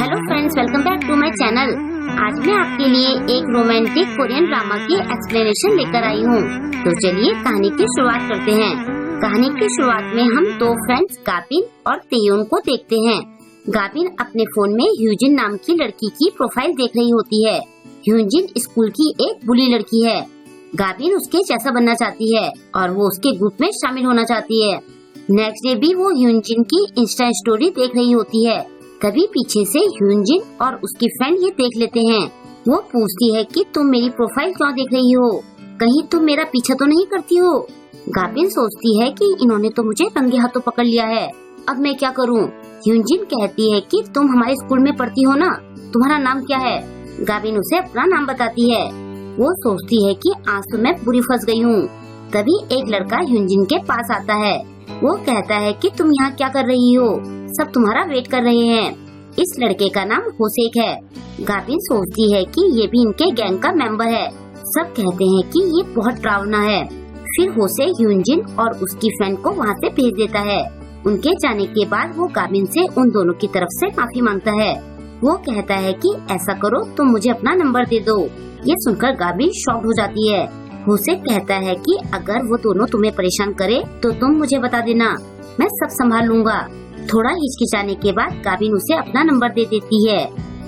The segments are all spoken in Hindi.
Hello friends, welcome back to my channel. आज मैं आपके लिए एक रोमांटिक कोरियन ड्रामा की एक्सप्लेनेशन लेकर आई हूँ। तो चलिए कहानी की शुरुआत करते हैं। कहानी की शुरुआत में हम दो फ्रेंड्स गाबिन और तेयोन को देखते हैं। गाबिन अपने फोन में ह्यूजिन नाम की लड़की की प्रोफाइल देख रही होती है। ह्यूजिन स्कूल की एक बुली लड़की है। गाबिन उसके जैसा बनना चाहती है और वो उसके ग्रुप में शामिल होना चाहती है। नेक्स्ट डे भी वो ह्यूजिन की इंस्टा स्टोरी देख रही होती है। तभी पीछे से ह्यूजिन और उसकी फ्रेंड ये देख लेते हैं। वो पूछती है कि तुम मेरी प्रोफाइल क्यों देख रही हो, कहीं तुम मेरा पीछा तो नहीं करती हो। गाबिन सोचती है कि इन्होंने तो मुझे रंगे हाथों पकड़ लिया है, अब मैं क्या करूं। ह्यूजिन कहती है कि तुम हमारे स्कूल में पढ़ती हो ना, तुम्हारा नाम क्या है। गाबिन उसे अपना नाम बताती है। वो सोचती है कि आज तो मैं पूरी फंस गई हूँ। तभी एक लड़का ह्यूजिन के पास आता है। वो कहता है कि तुम यहाँ क्या कर रही हो, सब तुम्हारा वेट कर रहे हैं। इस लड़के का नाम होसेक है। गाबिन सोचती है कि ये भी इनके गैंग का मेंबर है। सब कहते हैं कि ये बहुत डरावना है। फिर होसेक ह्यूजिन और उसकी फ्रेंड को वहाँ से भेज देता है। उनके जाने के बाद वो गाबिन से उन दोनों की तरफ से माफी मांगता है। वो कहता है कि ऐसा करो, तुम मुझे अपना नंबर दे दो। ये सुनकर गाबिन शॉक्ड हो जाती है। होसेक कहता है कि अगर वो दोनों तुम्हें परेशान करे तो तुम मुझे बता देना, मैं सब संभाल लूंगा। थोड़ा हिचकिचाने के बाद गाबिन उसे अपना नंबर दे देती है।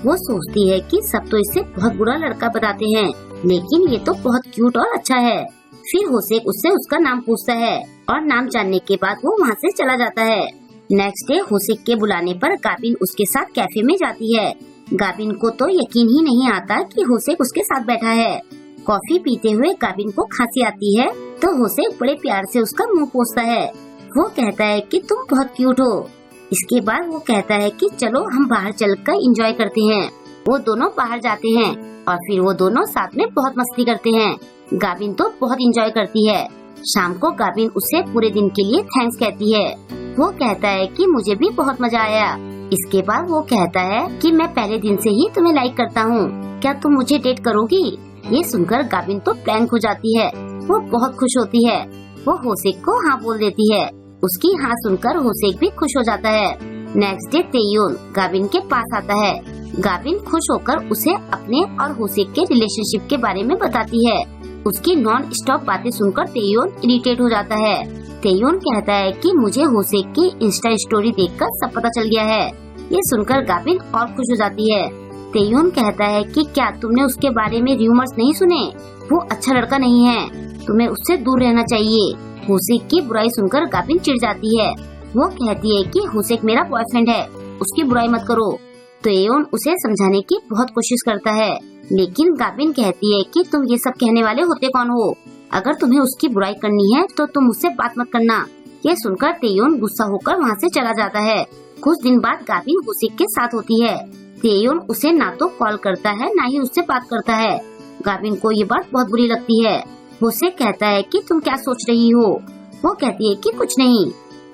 वो सोचती है कि सब तो इससे बहुत बुरा लड़का बताते हैं, लेकिन ये तो बहुत क्यूट और अच्छा है। फिर होसेक उससे उसका नाम पूछता है और नाम जानने के बाद वो वहाँ से चला जाता है। नेक्स्ट डे होसेक के बुलाने पर गाबिन उसके साथ कैफे में जाती है। गाबिन को तो यकीन ही नहीं आता कि होसेक उसके साथ बैठा है। कॉफी पीते हुए गाबिन को खांसी आती है तो होसेक बड़े प्यार से उसका मुंह पोंछता है। वो कहता है कि तुम बहुत क्यूट हो। इसके बाद वो कहता है कि चलो हम बाहर चलकर एंजॉय करते हैं। वो दोनों बाहर जाते हैं और फिर वो दोनों साथ में बहुत मस्ती करते हैं। गाबिन तो बहुत एंजॉय करती है। शाम को गाबिन उसे पूरे दिन के लिए थैंक्स कहती है। वो कहता है कि मुझे भी बहुत मजा आया। इसके बाद वो कहता है कि मैं पहले दिन से ही तुम्हें लाइक करता हूँ, क्या तुम मुझे डेट करोगी। ये सुनकर गाबिन तो ब्लैंक हो जाती है। वो बहुत खुश होती है। वो होसेक को हाँ बोल देती है। उसकी हाँ सुनकर होसेक भी खुश हो जाता है। नेक्स्ट डे तेयोन गाबिन के पास आता है। गाबिन खुश होकर उसे अपने और होसेक के रिलेशनशिप के बारे में बताती है। उसकी नॉन स्टॉप बातें सुनकर तेयोन इरिटेट हो जाता है। तेयोन कहता है कि मुझे होसेक की इंस्टा स्टोरी देखकर सब पता चल गया है। ये सुनकर गाबिन और खुश हो जाती है। तेयोन कहता है कि क्या तुमने उसके बारे में र्यूमर्स नहीं सुने, वो अच्छा लड़का नहीं है, तुम्हें उससे दूर रहना चाहिए। होसेक की बुराई सुनकर गाबिन चिढ़ जाती है। वो कहती है कि होसेक मेरा बॉयफ्रेंड है, उसकी बुराई मत करो। तेयोन उसे समझाने की बहुत कोशिश करता है, लेकिन गाबिन कहती है कि तुम ये सब कहने वाले होते कौन हो, अगर तुम्हें उसकी बुराई करनी है तो तुम मुझसे बात मत करना। ये सुनकर तेयोन गुस्सा होकर वहाँ से चला जाता है। कुछ दिन बाद गाबिन होसेक के साथ होती है। तेयोन उसे ना तो कॉल करता है ना ही उससे बात करता है। गाबिन को ये बात बहुत बुरी लगती है। होसेक कहता है कि तुम क्या सोच रही हो। वो कहती है कि कुछ नहीं।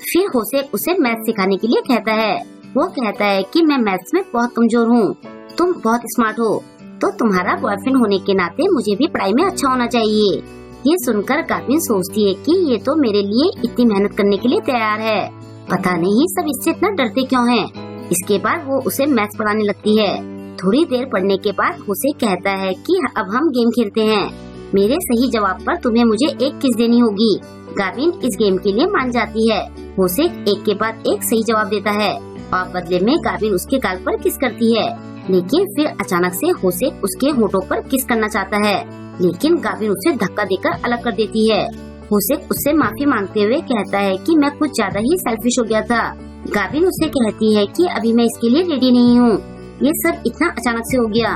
फिर होसेक उसे मैथ सिखाने के लिए कहता है। वो कहता है कि मैं मैथ्स में बहुत कमजोर हूँ, तुम बहुत स्मार्ट हो, तो तुम्हारा बॉयफ्रेंड होने के नाते मुझे भी पढ़ाई में अच्छा होना चाहिए। ये सुनकर गाबिन सोचती है कि ये तो मेरे लिए इतनी मेहनत करने के लिए तैयार है, पता नहीं सब इससे इतना डरते क्यों हैं। इसके बाद वो उसे मैथ्स पढ़ाने लगती है। थोड़ी देर पढ़ने के बाद होसेक कहता है कि अब हम गेम खेलते हैं, मेरे सही जवाब पर तुम्हें मुझे एक किस देनी होगी। गाबिन इस गेम के लिए मान जाती है। होसेक एक के बाद एक सही जवाब देता है और बदले में गाबिन उसके गाल पर किस करती है। लेकिन फिर अचानक से होसेक उसके होठों पर किस करना चाहता है, लेकिन गाबिन उसे धक्का देकर अलग कर देती है। होसेक उससे माफी मांगते हुए कहता है कि मैं कुछ ज्यादा ही सेल्फिश हो गया था। गाबिन उसे कहती है कि अभी मैं इसके लिए रेडी नहीं हूँ, ये सब इतना अचानक से हो गया।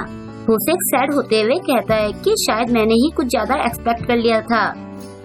होसेक सैड होते हुए कहता है कि शायद मैंने ही कुछ ज्यादा एक्सपेक्ट कर लिया था।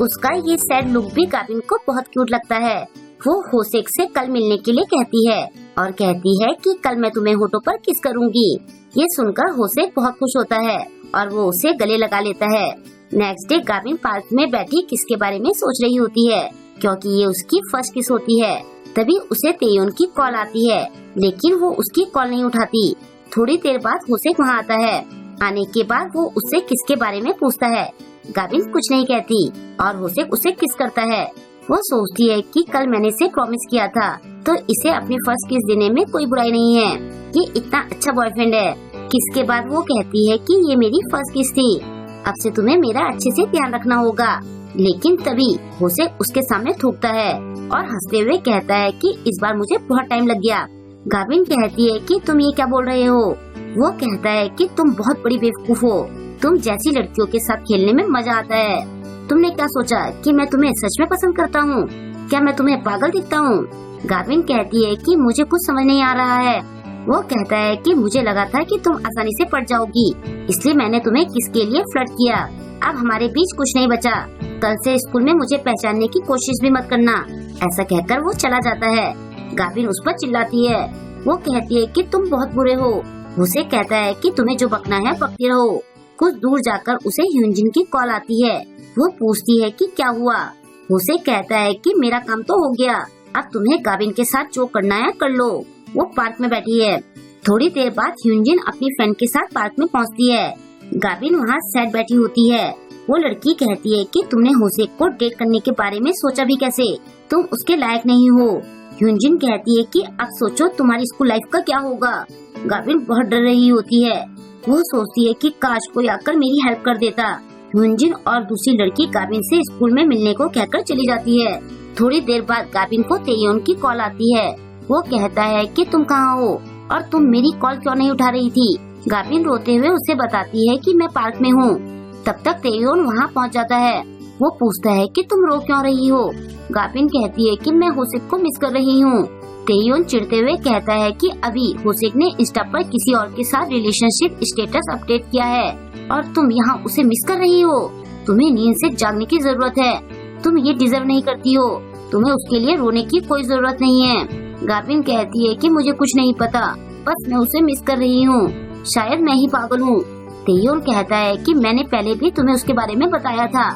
उसका ये सैड लुक भी गाबिन को बहुत क्यूट लगता है। वो होसेक से कल मिलने के लिए कहती है और कहती है कि कल मैं तुम्हें होठों पर किस करूँगी। ये सुनकर होसेक बहुत खुश होता है और वो उसे गले लगा लेता है। नेक्स्ट डे गाबिन पार्क में बैठी किस के बारे में सोच रही होती है, क्योंकि ये उसकी फर्स्ट किस होती है। तभी उसे तेयोन की कॉल आती है, लेकिन वो उसकी कॉल नहीं उठाती। थोड़ी देर बाद होसेक वहाँ आता है। आने के बाद वो उससे किस के बारे में पूछता है। गाबिन कुछ नहीं कहती और होसेक उसे किस करता है। वो सोचती है कि कल मैंने इसे प्रॉमिस किया था, तो इसे अपनी फर्स्ट किस देने में कोई बुराई नहीं है। ये इतना अच्छा बॉयफ्रेंड है। किस के बाद वो कहती है कि ये मेरी फर्स्ट किस थी, अब से तुम्हें मेरा अच्छे से ध्यान रखना होगा। लेकिन तभी होसे उसके सामने थूकता है और हंसते हुए कहता है कि इस बार मुझे बहुत टाइम लग गया। गाविन कहती है कि तुम ये क्या बोल रहे हो। वो कहता है कि तुम बहुत बड़ी बेवकूफ हो, तुम जैसी लड़कियों के साथ खेलने में मजा आता है। तुमने क्या सोचा कि मैं तुम्हें सच में पसंद करता हूँ? क्या मैं तुम्हें पागल दिखता हूँ? गाविन कहती है कि मुझे कुछ समझ नहीं आ रहा है। वो कहता है कि मुझे लगा था कि तुम आसानी से पट जाओगी, इसलिए मैंने तुम्हें किसके लिए फ्लर्ट किया। अब हमारे बीच कुछ नहीं बचा। कल से स्कूल में मुझे पहचानने की कोशिश भी मत करना। ऐसा कहकर वो चला जाता है। गाविन उस पर चिल्लाती है। वो कहती है कि तुम बहुत बुरे हो। उसे कहता है कि तुम्हें जो बकना है बकते रहो। कुछ दूर जाकर उसे ह्यूनजिन की कॉल आती है। वो पूछती है कि क्या हुआ। उसे कहता है कि मेरा काम तो हो गया, अब तुम्हें गाविन के साथ जो करना है कर लो। वो पार्क में बैठी है। थोड़ी देर बाद ह्यूनजिन अपनी फ्रेंड के साथ पार्क में पहुंचती है। गाविन वहां सैड बैठी होती है। वो लड़की कहती है कि तुमने होसे को डेट करने के बारे में सोचा भी कैसे, तुम उसके लायक नहीं हो। ह्यूनजिन कहती है कि अब सोचो तुम्हारी स्कूल लाइफ का क्या होगा। गाविन बहुत डर रही होती है। वो सोचती है कि काश कोई आकर मेरी हेल्प कर देता। ह्यूनजिन और दूसरी लड़की गाविन से स्कूल में मिलने को कहकर चली जाती है। थोड़ी देर बाद गाविन को तेयोन की कॉल आती है। वो कहता है कि तुम कहाँ हो और तुम मेरी कॉल क्यों नहीं उठा रही थी। गाविन रोते हुए उसे बताती है कि मैं पार्क में हूँ। तब तक तेयोन वहाँ पहुँच जाता है। वो पूछता है कि तुम रो क्यों रही हो। गाविन कहती है कि मैं होसेक को मिस कर रही हूँ। तेयोन चिढ़ते हुए कहता है कि अभी होसेक ने इंस्टा पर किसी और के साथ रिलेशनशिप स्टेटस अपडेट किया है और तुम यहाँ उसे मिस कर रही हो। तुम्हें नींद से जागने की जरूरत है, तुम ये डिजर्व नहीं करती हो, तुम्हें उसके लिए रोने की कोई जरूरत नहीं है। गाविन कहती है कि मुझे कुछ नहीं पता, बस मैं उसे मिस कर रही हूँ, शायद मैं ही पागल हूँ। तेयोन कहता है कि मैंने पहले भी तुम्हें उसके बारे में बताया था।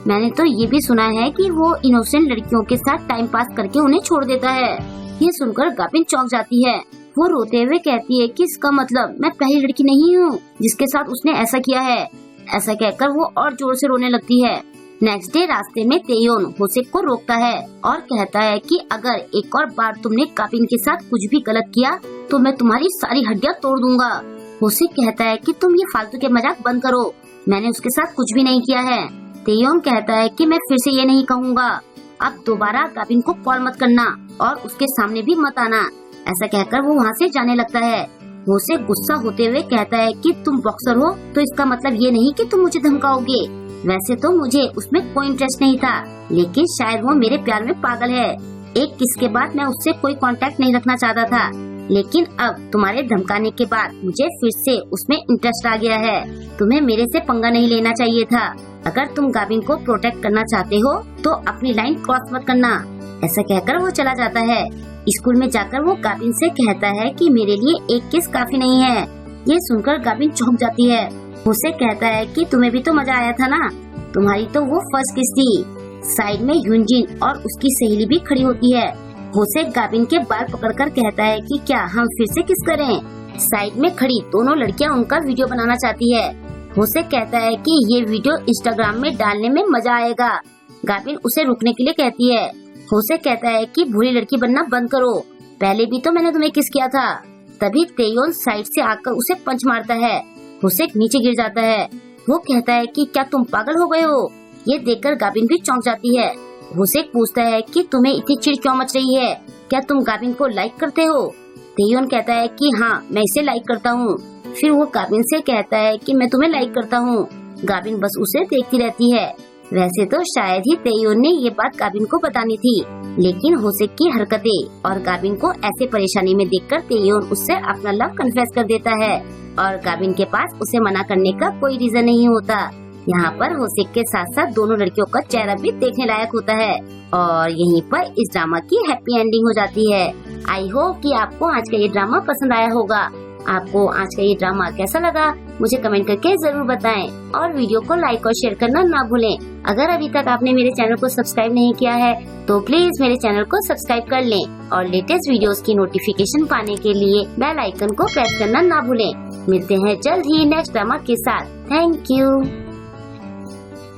मैंने तो ये भी सुना है कि वो इनोसेंट लड़कियों के साथ टाइम पास करके उन्हें छोड़ देता है। ये सुनकर गाविन चौंक जाती है। वो रोते हुए कहती है कि इसका मतलब मैं पहली लड़की नहीं हूँ जिसके साथ उसने ऐसा किया है। ऐसा कहकर वो और जोर से रोने लगती है। नेक्स्ट डे रास्ते में तेयोन होसेक को रोकता है और कहता है कि अगर एक और बार तुमने गाविन के साथ कुछ भी गलत किया तो मैं तुम्हारी सारी हड्डियां तोड़ दूंगा। होसेक कहता है कि तुम ये फालतू के मजाक बंद करो, मैंने उसके साथ कुछ भी नहीं किया है। तेयोन कहता है कि मैं फिर से ये नहीं कहूँगा, अब दोबारा गाविन को कॉल मत करना और उसके सामने भी मत आना। ऐसा कहकर वो वहाँ से जाने लगता है। होसेक गुस्सा होते हुए कहता है कि तुम बॉक्सर हो तो इसका मतलब ये नहीं कि तुम मुझे धमकाओगे। वैसे तो मुझे उसमें कोई इंटरेस्ट नहीं था, लेकिन शायद वो मेरे प्यार में पागल है। एक किस के बाद मैं उससे कोई कांटेक्ट नहीं रखना चाहता था, लेकिन अब तुम्हारे धमकाने के बाद मुझे फिर से उसमें इंटरेस्ट आ गया है। तुम्हें मेरे से पंगा नहीं लेना चाहिए था। अगर तुम गाविन को प्रोटेक्ट करना चाहते हो तो अपनी लाइन क्रॉस मत करना। ऐसा कहकर वो चला जाता है। स्कूल में जाकर वो गाविन से कहता है कि मेरे लिए एक किस काफी नहीं है। ये सुनकर गाविन चौंक जाती है। उसे कहता है कि तुम्हें भी तो मजा आया था ना, तुम्हारी तो वो फर्स्ट किस थी। साइड में ह्यूनजिन और उसकी सहेली भी खड़ी होती है। होसेक गाविन के बाल पकड़कर कहता है कि क्या हम फिर से किस करें। साइड में खड़ी दोनों लड़कियां उनका वीडियो बनाना चाहती है। होसेक कहता है कि ये वीडियो इंस्टाग्राम में डालने में मजा आएगा। गाविन उसे रुकने के लिए कहती है। होसेक कहता है कि बुरी लड़की बनना बंद करो, पहले भी तो मैंने तुम्हें किस किया था। तभी तेयोन साइड से आकर उसे पंच मारता है। होसेक नीचे गिर जाता है। वो कहता है कि क्या तुम पागल हो गए हो। ये देखकर गाविन भी चौंक जाती है। होसेक पूछता है कि तुम्हें इतनी चिढ़ क्यों मच रही है, क्या तुम गाविन को लाइक करते हो। तेयोन कहता है कि हाँ, मैं इसे लाइक करता हूँ। फिर वो गाविन से कहता है कि मैं तुम्हें लाइक करता हूँ। गाविन बस उसे देखती रहती है। वैसे तो शायद ही तेयोन ने ये बात गाविन को बतानी थी, लेकिन होसेक की हरकतें और गाविन को ऐसे परेशानी में देखकर तेयोन उससे अपना लव कन्फेस कर देता है और गाविन के पास उसे मना करने का कोई रीजन नहीं होता। यहाँ पर होसेक के साथ साथ दोनों लड़कियों का चेहरा भी देखने लायक होता है और यहीं पर इस ड्रामा की हैप्पी एंडिंग हो जाती है। आई होप कि आपको आज का ये ड्रामा पसंद आया होगा। आपको आज का ये ड्रामा कैसा लगा मुझे कमेंट करके जरूर बताएं और वीडियो को लाइक और शेयर करना ना भूलें। अगर अभी तक आपने मेरे चैनल को सब्सक्राइब नहीं किया है तो प्लीज मेरे चैनल को सब्सक्राइब कर लें और लेटेस्ट वीडियोस की नोटिफिकेशन पाने के लिए बेल आइकन को प्रेस करना ना भूलें। मिलते हैं जल्द ही नेक्स्ट ड्रामा के साथ। Thank you.